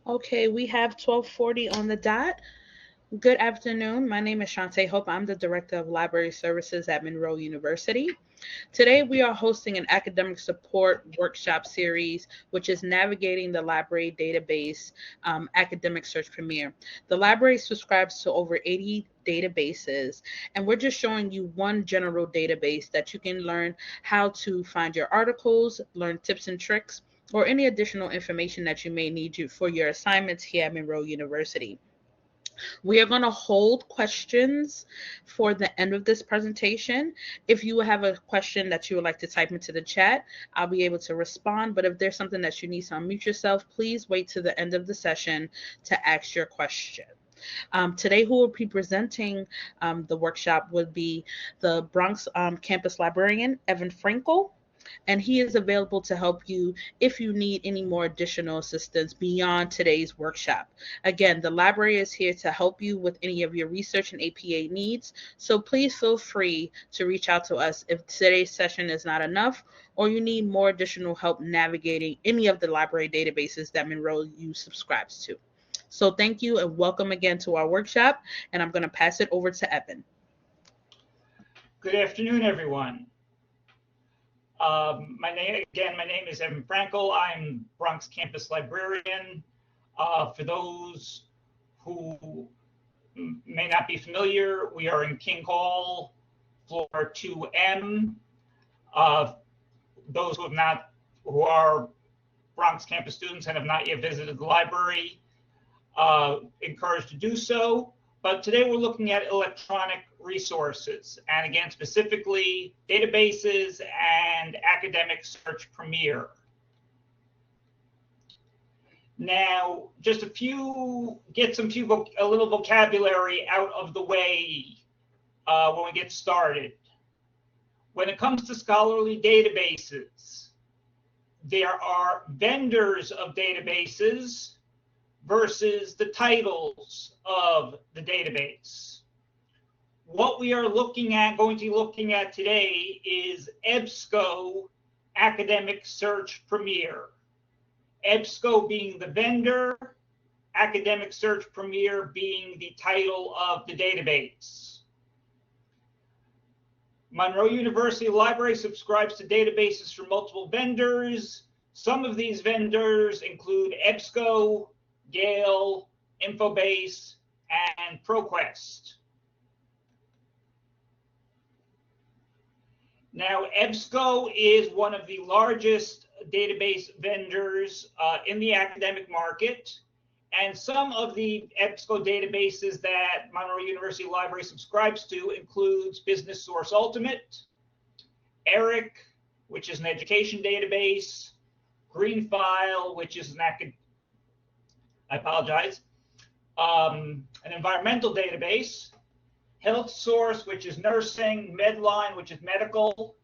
Okay, we have 12:40 on the dot. Good afternoon. My name is Shantae Hope. I'm the Director of Library Services at Monroe University. Today, we are hosting an academic support workshop series, which is Navigating the Library Database Academic Search Premier. The library subscribes to over 80 databases, and we're just showing you one general database that you can learn how to find your articles, learn tips and tricks, or any additional information that you may need for your assignments here at Monroe University. We are going to hold questions for the end of this presentation. If you have a question that you would like to type into the chat, I'll be able to respond. But if there's something that you need to unmute yourself, please wait to the end of the session to ask your question. Today, who will be presenting the workshop would be the Bronx campus librarian, Evan Frankel, and he is available to help you if you need any more additional assistance beyond today's workshop. Again, the library is here to help you with any of your research and APA needs, so please feel free to reach out to us if today's session is not enough or you need more additional help navigating any of the library databases that Monroe U subscribes to. So thank you and welcome again to our workshop, and I'm going to pass it over to Evan. Good afternoon, everyone. My name is Evan Frankel. I'm Bronx campus librarian. For those who may not be familiar, we are in King Hall, floor 2M. Those who are Bronx campus students and have not yet visited the library, encouraged to do so. But today we're looking at electronic resources, and again, specifically databases and academic search premier. Now, just a little vocabulary out of the way when we get started. When it comes to scholarly databases, there are vendors of databases versus the titles of the database. What we are going to be looking at today is EBSCO Academic Search Premier. EBSCO being the vendor, Academic Search Premier being the title of the database. Monroe University Library subscribes to databases from multiple vendors. Some of these vendors include EBSCO, Gale, Infobase, and ProQuest. Now, EBSCO is one of the largest database vendors in the academic market, and some of the EBSCO databases that Monroe University Library subscribes to includes Business Source Ultimate, ERIC, which is an education database, Greenfile, which is an environmental database, Health Source, which is nursing, Medline, which is medical.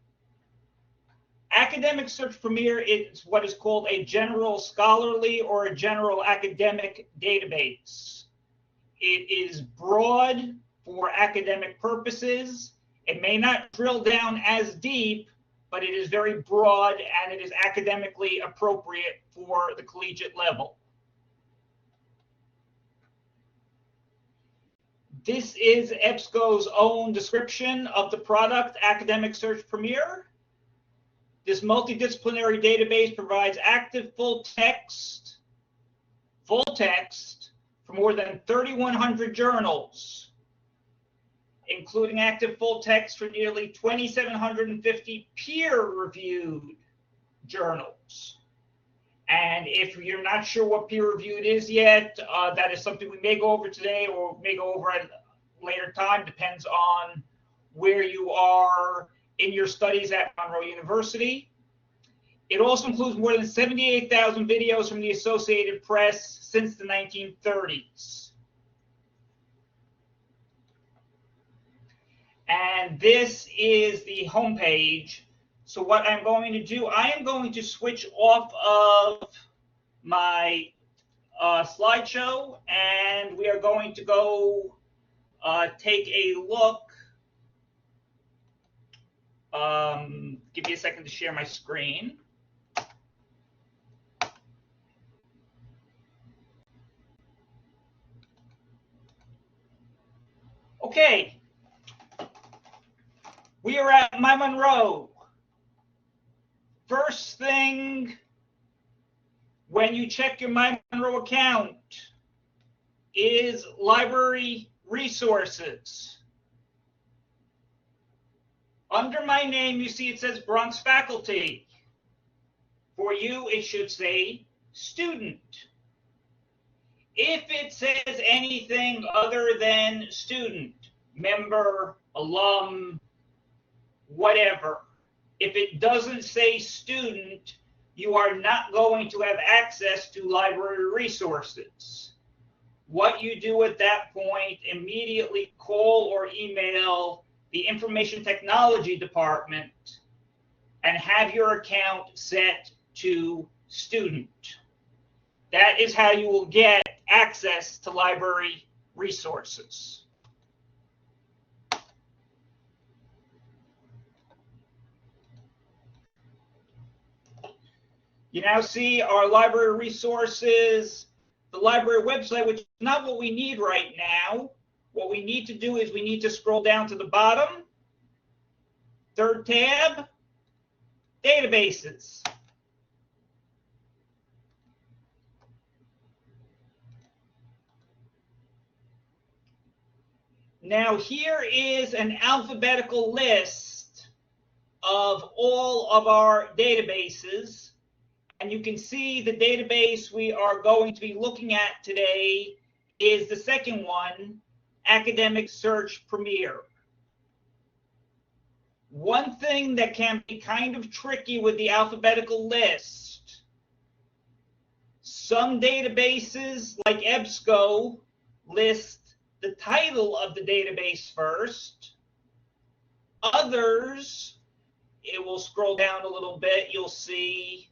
Academic Search Premier is what is called a general scholarly or a general academic database. It is broad for academic purposes. It may not drill down as deep, but it is very broad and it is academically appropriate for the collegiate level. This is EBSCO's own description of the product, Academic Search Premier. This multidisciplinary database provides active full text for more than 3,100 journals, including active full text for nearly 2,750 peer-reviewed journals. And if you're not sure what peer-reviewed is yet, that is something we may go over today or may go over at a later time, depends on where you are in your studies at Monroe University. It also includes more than 78,000 videos from the Associated Press since the 1930s. And this is the homepage. So what I'm going to do, I am going to switch off of my slideshow, and we are going to go take a look. Give me a second to share my screen. Okay, we are at My Monroe. First thing, when you check your My Monroe account, is library resources. Under my name, you see it says Bronx faculty. For you, it should say student. If it says anything other than student, member, alum, whatever, if it doesn't say student, you are not going to have access to library resources. What you do at that point, immediately call or email the information technology department and have your account set to student. That is how you will get access to library resources. You now see our library resources, the library website, which is not what we need right now. What we need to do is we need to scroll down to the bottom, third tab, databases. Now here is an alphabetical list of all of our databases. And you can see the database we are going to be looking at today is the second one, Academic Search Premier. One thing that can be kind of tricky with the alphabetical list, some databases like EBSCO list the title of the database first. Others, it will scroll down a little bit, you'll see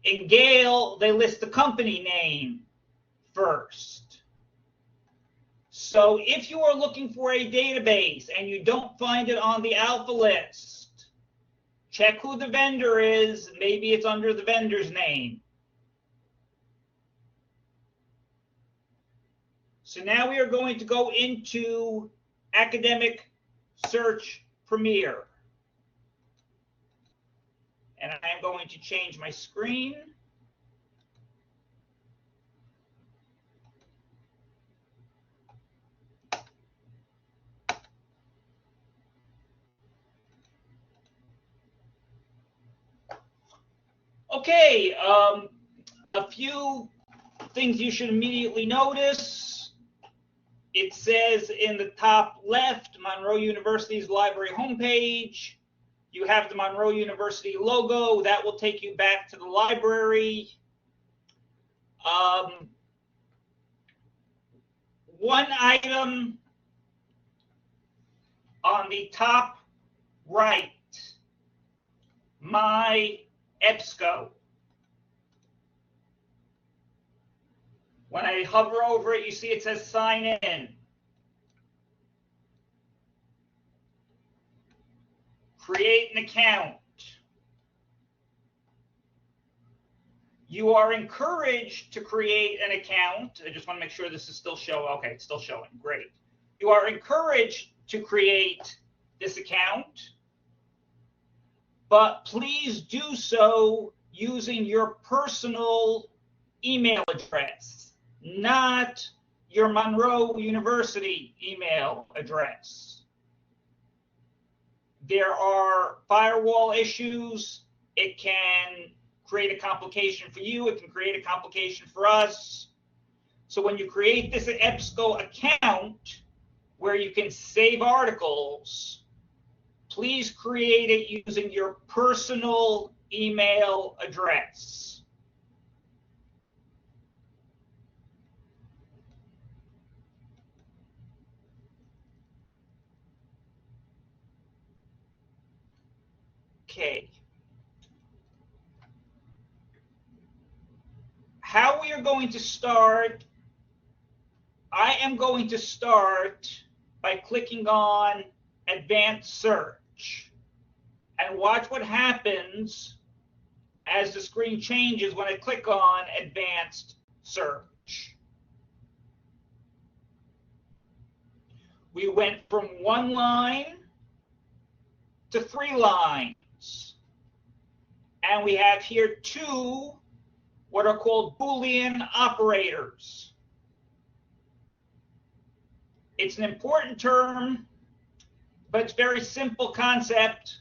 in Gale, they list the company name first. So if you are looking for a database and you don't find it on the alpha list, check who the vendor is. Maybe it's under the vendor's name. So now we are going to go into Academic Search Premier. And I'm going to change my screen. Okay, a few things you should immediately notice. It says in the top left, Monroe University's library homepage. You have the Monroe University logo. That will take you back to the library. One item on the top right, My EBSCO. When I hover over it, you see it says sign in. Create an account. You are encouraged to create an account. I just want to make sure this is still showing. Okay, it's still showing. Great. You are encouraged to create this account, but please do so using your personal email address, not your Monroe University email address. There are firewall issues. It can create a complication for you. It can create a complication for us. So when you create this EBSCO account where you can save articles, please create it using your personal email address. Okay. How we are going to start, I am going to start by clicking on Advanced Search. And watch what happens as the screen changes when I click on Advanced Search. We went from 1 line to 3 lines. And we have here 2 what are called Boolean operators. It's an important term, but it's a very simple concept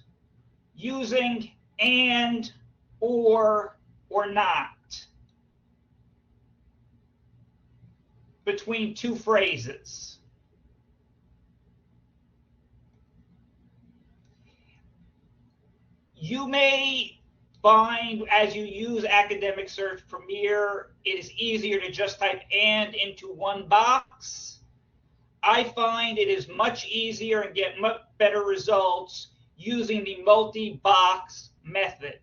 using and, or not between 2 phrases. You may find as you use Academic Search Premier, it is easier to just type and into one box. I find it is much easier and get much better results using the multi-box method.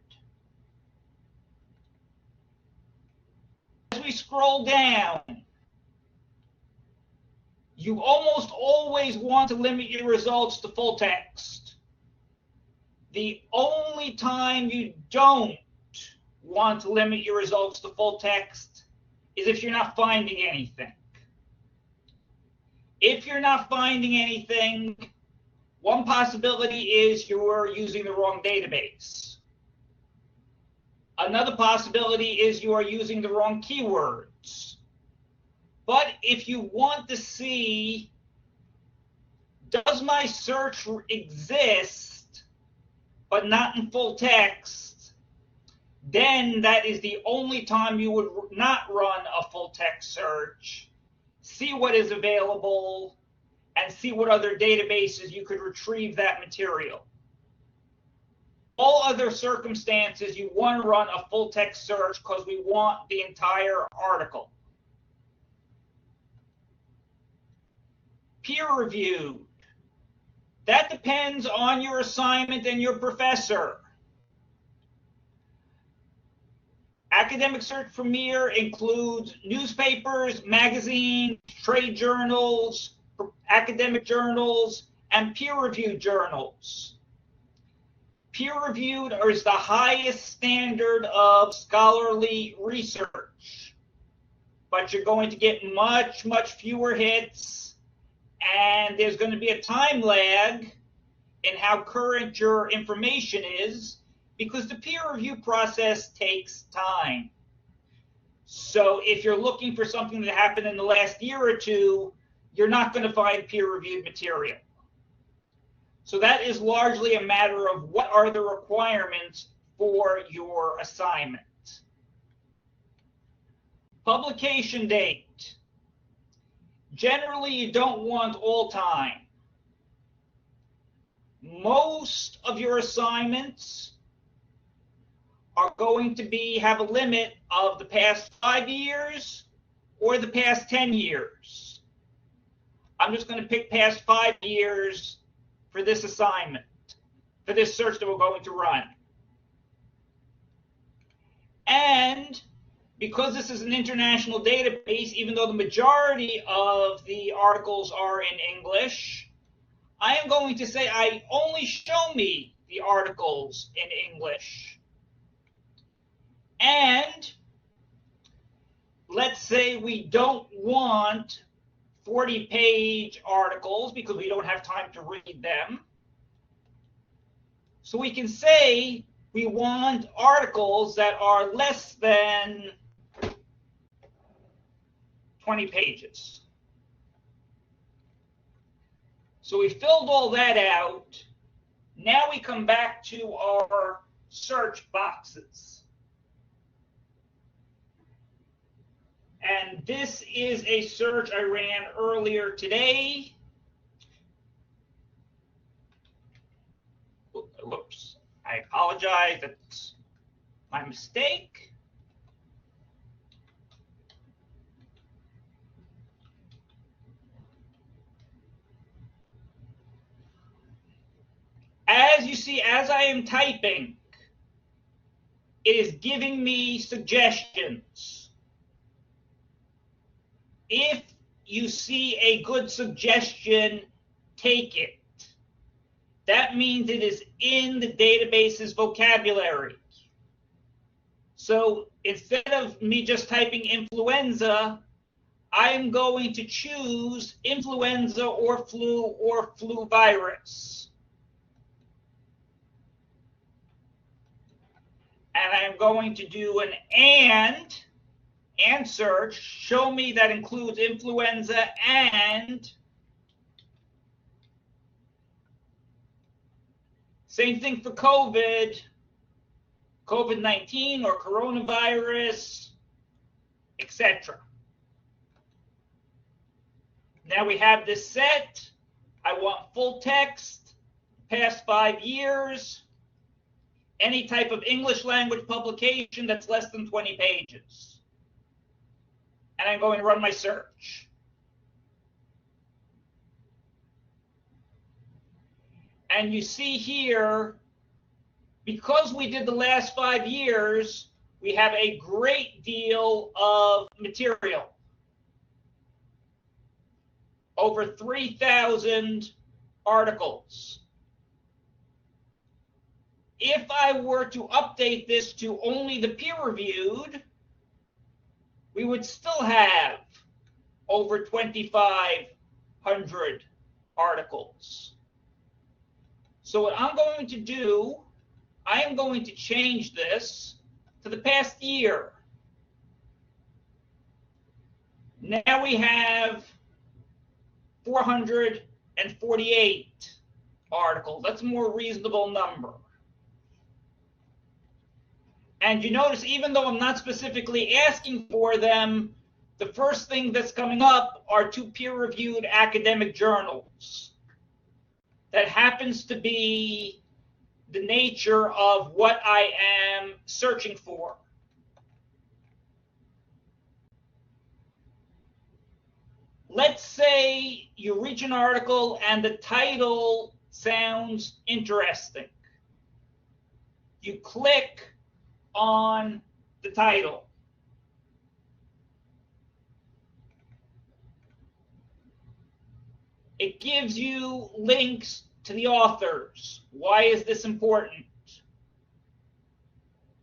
As we scroll down, you almost always want to limit your results to full text. The only time you don't want to limit your results to full text is if you're not finding anything. If you're not finding anything, one possibility is you're using the wrong database. Another possibility is you are using the wrong keywords. But if you want to see, does my search exist, but not in full text, then that is the only time you would not run a full text search. See what is available and see what other databases you could retrieve that material. All other circumstances, you want to run a full text search because we want the entire article. Peer reviewed. That depends on your assignment and your professor. Academic Search Premier includes newspapers, magazines, trade journals, academic journals, and peer-reviewed journals. Peer-reviewed is the highest standard of scholarly research, but you're going to get much, much fewer hits, and there's going to be a time lag in how current your information is, because the peer review process takes time. So if you're looking for something that happened in the last year or two, you're not going to find peer-reviewed material. So that is largely a matter of what are the requirements for your assignment. Publication date. Generally, you don't want all time. Most of your assignments are going to have a limit of the past 5 years or the past 10 years. I'm just going to pick past 5 years for this assignment, for this search that we're going to run. And because this is an international database, even though the majority of the articles are in English, I am going to say only show me the articles in English. And let's say we don't want 40-page articles because we don't have time to read them. So we can say we want articles that are less than 20 pages. So we filled all that out. Now we come back to our search boxes. And this is a search I ran earlier today. Whoops, I apologize, that's my mistake. As you see, as I am typing, it is giving me suggestions. If you see a good suggestion, take it. That means it is in the database's vocabulary. So instead of me just typing influenza, I am going to choose influenza or flu virus. And I'm going to do an and search, show me that includes influenza and same thing for COVID-19 or coronavirus, etc. Now we have this set. I want full text, past 5 years, any type of English language publication that's less than 20 pages. And I'm going to run my search. And you see here, because we did the last 5 years, we have a great deal of material. Over 3,000 articles. If I were to update this to only the peer-reviewed, we would still have over 2,500 articles. So what I'm going to do, I am going to change this to the past year. Now we have 448 articles. That's a more reasonable number. And you notice, even though I'm not specifically asking for them, the first thing that's coming up are 2 peer-reviewed academic journals. That happens to be the nature of what I am searching for. Let's say you reach an article and the title sounds interesting. You click on the title. It gives you links to the authors. Why is this important?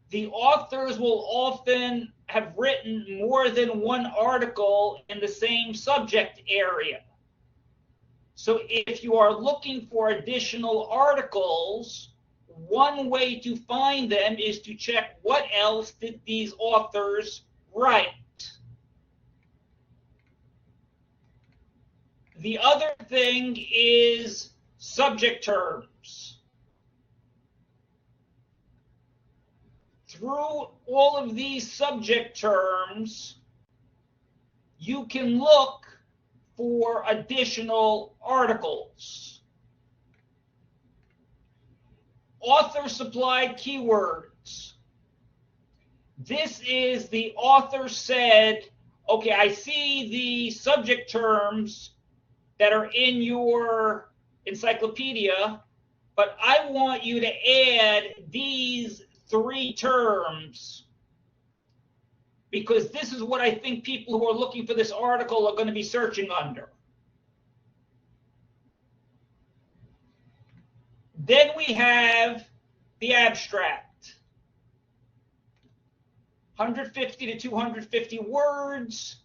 The authors will often have written more than one article in the same subject area. So if you are looking for additional articles, one way to find them is to check what else did these authors write. The other thing is subject terms. Through all of these subject terms, you can look for additional articles. Author-supplied keywords. This is the author said, okay, I see the subject terms that are in your encyclopedia, but I want you to add these 3 terms because this is what I think people who are looking for this article are going to be searching under. Then we have the abstract. 150 to 250 words.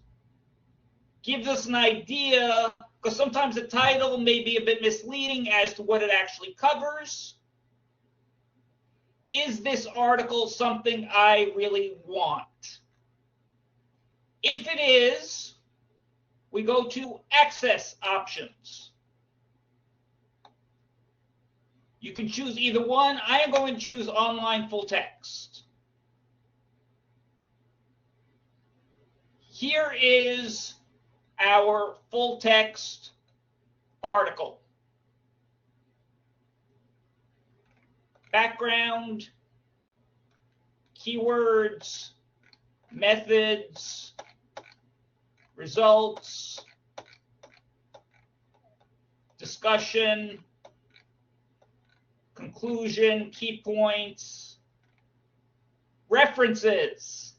Gives us an idea, because sometimes the title may be a bit misleading as to what it actually covers. Is this article something I really want? If it is, we go to access options. You can choose either one. I am going to choose online full text. Here is our full text article. Background, keywords, methods, results, discussion, conclusion, key points, references.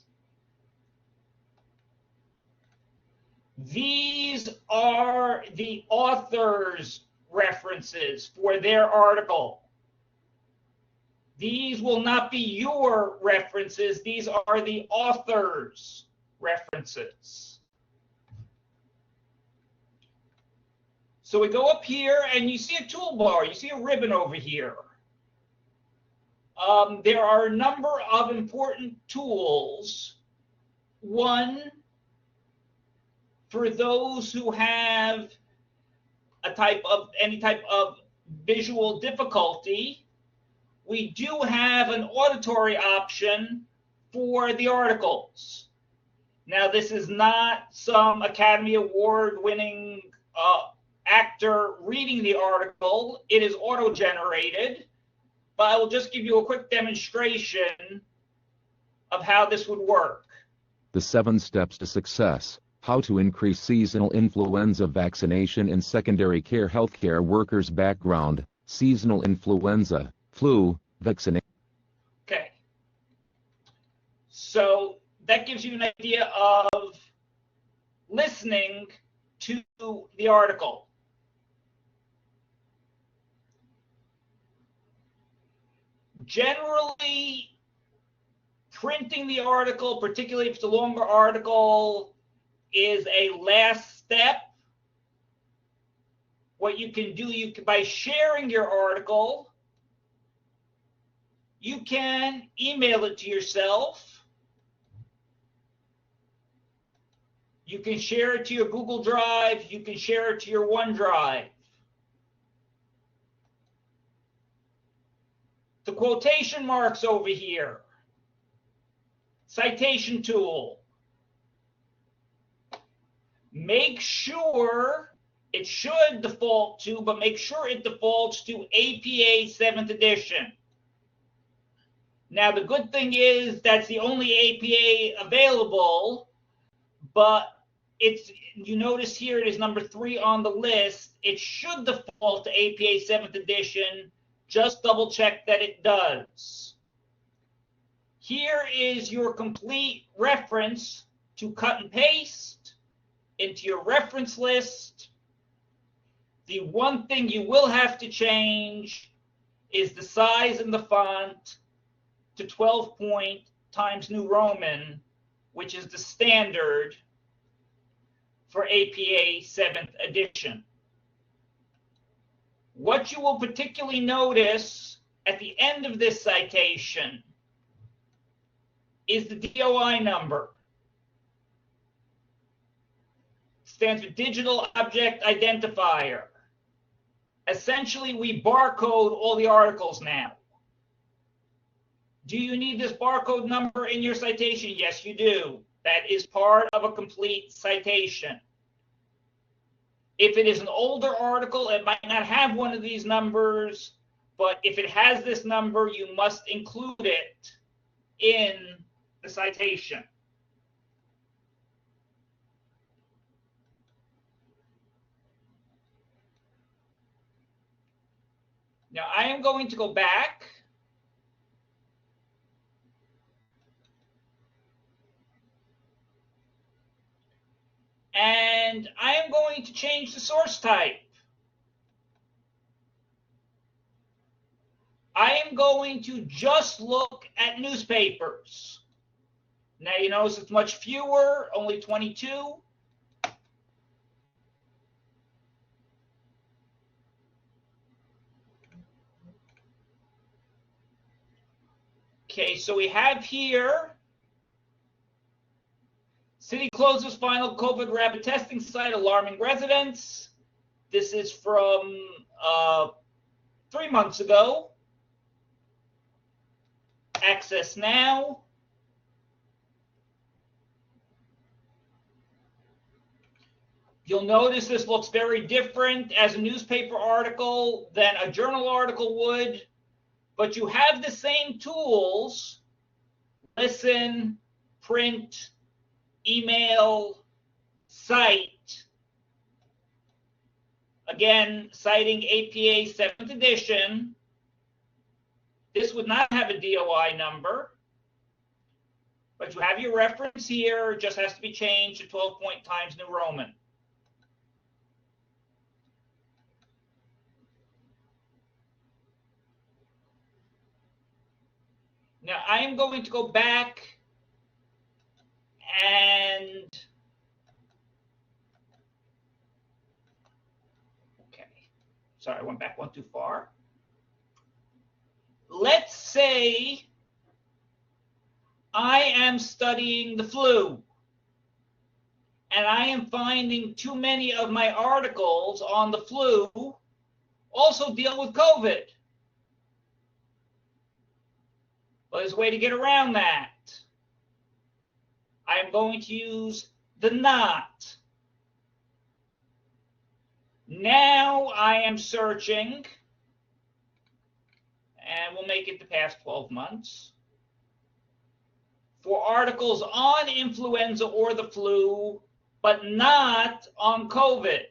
These are the author's references for their article. These will not be your references. These are the author's references. So we go up here and you see a toolbar, you see a ribbon over here. There are a number of important tools. One, for those who have any type of visual difficulty, we do have an auditory option for the articles. Now, this is not some Academy Award winning actor reading the article. It is auto-generated, but I will just give you a quick demonstration of how this would work. The 7 Steps to Success: How to Increase Seasonal Influenza Vaccination in Secondary Care Healthcare Workers. Background: Seasonal influenza, flu, vaccination. Okay. So that gives you an idea of listening to the article. Generally, printing the article, particularly if it's a longer article, is a last step. What you can do, by sharing your article, you can email it to yourself. You can share it to your Google Drive. You can share it to your OneDrive. The quotation marks over here. Citation tool. Make sure it should default to, but make sure it defaults to APA 7th edition. Now, the good thing is that's the only APA available, but you notice here it is number 3 on the list. It should default to APA 7th edition. Just double check that it does. Here is your complete reference to cut and paste into your reference list. The one thing you will have to change is the size and the font to 12 point Times New Roman, which is the standard for APA 7th edition. What you will particularly notice at the end of this citation is the DOI number. It stands for Digital Object Identifier. Essentially, we barcode all the articles now. Do you need this barcode number in your citation? Yes, you do. That is part of a complete citation. If it is an older article, it might not have one of these numbers, but if it has this number, you must include it in the citation. Now, I am going to go back and I am going to change the source type. I am going to just look at newspapers. Now you notice it's much fewer, only 22. Okay, so we have here, city closes final COVID rapid testing site, alarming residents. This is from 3 months ago. Access now. You'll notice this looks very different as a newspaper article than a journal article would, but you have the same tools: listen, print, email, cite. Again, citing APA 7th edition. This would not have a DOI number, but you have your reference here. It just has to be changed to 12 point Times New Roman. Now, I am going to go back and sorry, I went back one too far. Let's say I am studying the flu, and I am finding too many of my articles on the flu also deal with COVID. Well, there's a way to get around that. I'm going to use the not. Now I am searching, and we'll make it the past 12 months, for articles on influenza or the flu, but not on COVID,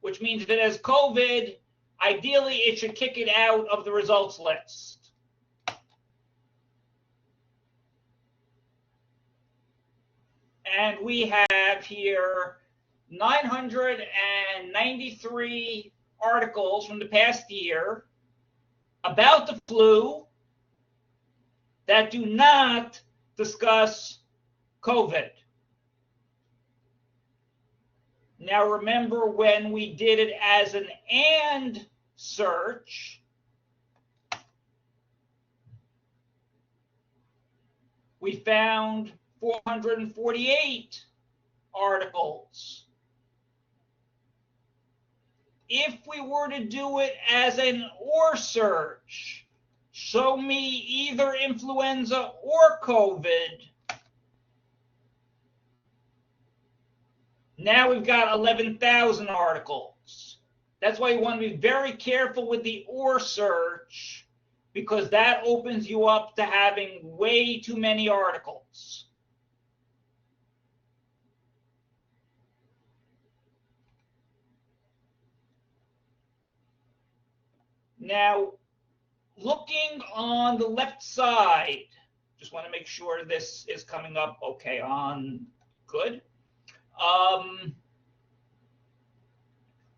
which means if it has COVID, ideally it should kick it out of the results list. And we have here 993 articles from the past year about the flu that do not discuss COVID. Now remember, when we did it as an and search, we found 448 articles. If we were to do it as an or search, show me either influenza or COVID, now we've got 11,000 articles. That's why you want to be very careful with the or search, because that opens you up to having way too many articles. Now, looking on the left side, just want to make sure this is coming up okay on good.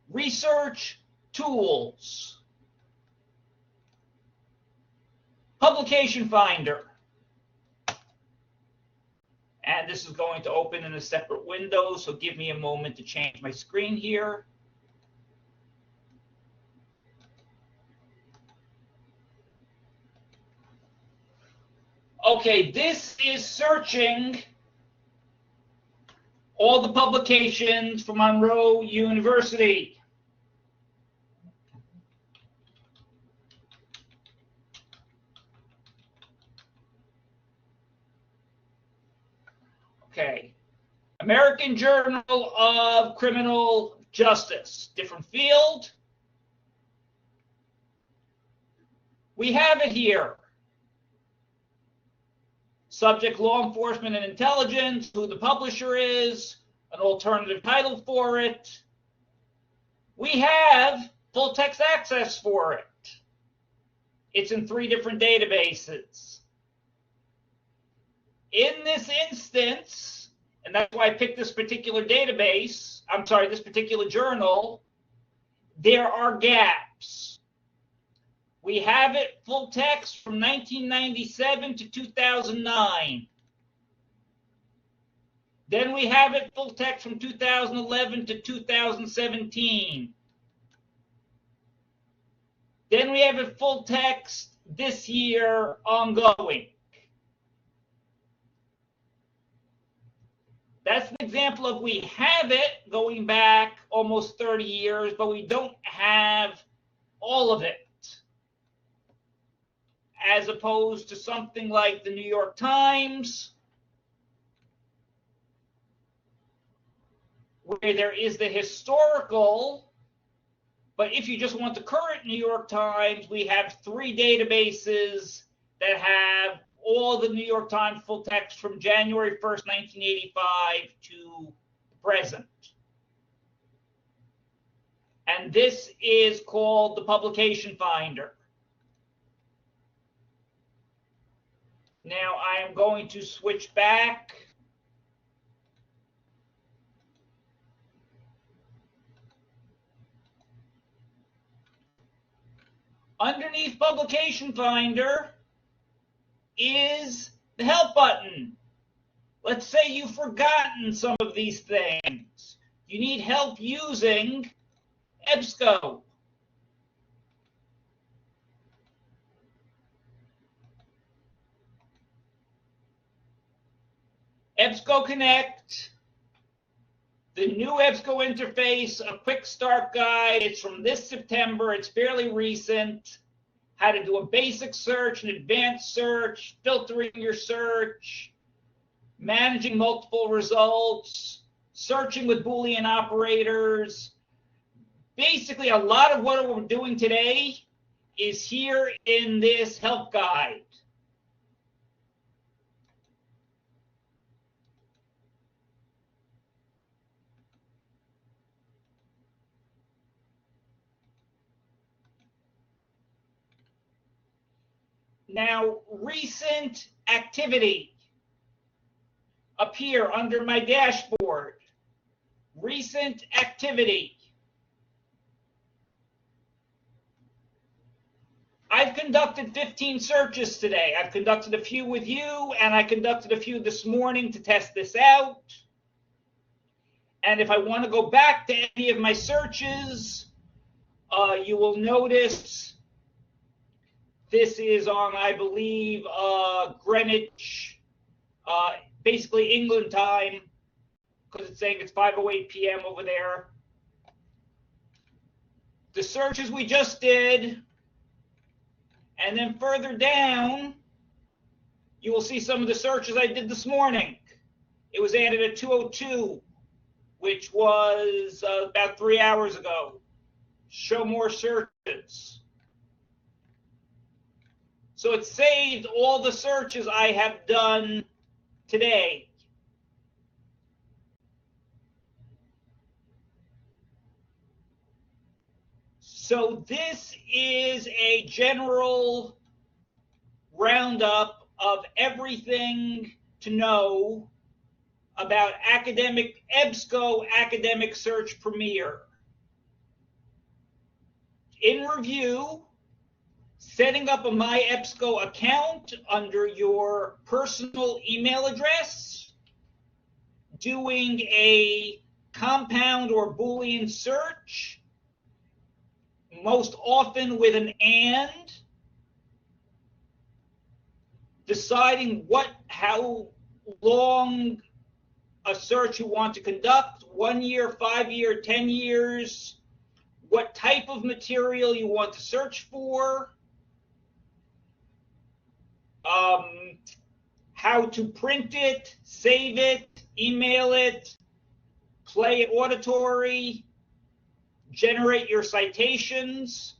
Research tools. Publication Finder. And this is going to open in a separate window, so give me a moment to change my screen here. Okay, this is searching all the publications from Monroe University. Okay, American Journal of Criminal Justice, different field. We have it here. Subject, law enforcement and intelligence, who the publisher is, an alternative title for it. We have full text access for it. It's in 3 different databases. In this instance, and that's why I picked this particular database, I'm sorry, this particular journal, there are gaps. We have it full text from 1997 to 2009. Then we have it full text from 2011 to 2017. Then we have it full text this year ongoing. That's an example of we have it going back almost 30 years, but we don't have all of it. As opposed to something like the New York Times, where there is the historical, but if you just want the current New York Times, we have 3 databases that have all the New York Times full text from January 1st, 1985 to present. And this is called the Publication Finder. Now I am going to switch back. Underneath Publication Finder is the Help button. Let's say you've forgotten some of these things. You need help using EBSCO. EBSCO Connect, the new EBSCO interface, a quick start guide. It's from this September. It's fairly recent. How to do a basic search, an advanced search, filtering your search, managing multiple results, searching with Boolean operators. Basically, a lot of what we're doing today is here in this help guide. Now, recent activity up here under my dashboard. Recent activity. I've conducted 15 searches today. I've conducted a few with you, and I conducted a few this morning to test this out. And if I want to go back to any of my searches, you will notice this is on, I believe, Greenwich, basically England time, because it's saying it's 5:08 p.m. over there. The searches we just did, and then further down, you will see some of the searches I did this morning. It was added at 2:02, which was about 3 hours ago. Show more searches. So it saved all the searches I have done today. So this is a general roundup of everything to know about EBSCO Academic Search Premier. In review, setting up a My EBSCO account under your personal email address, doing a compound or Boolean search, most often with an and, deciding how long a search you want to conduct, 1 year, 5 year, 10 years, what type of material you want to search for, how to print it, save it, email it, play it auditory, generate your citations,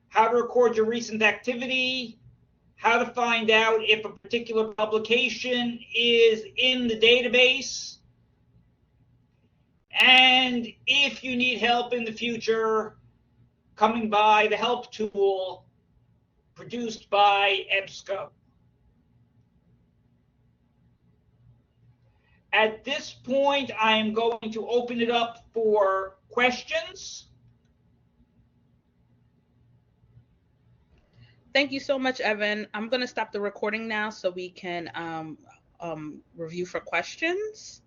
how to record your recent activity, how to find out if a particular publication is in the database, and if you need help in the future, coming by the help tool produced by EBSCO. At this point, I am going to open it up for questions. Thank you so much, Evan. I'm going to stop the recording now so we can review for questions.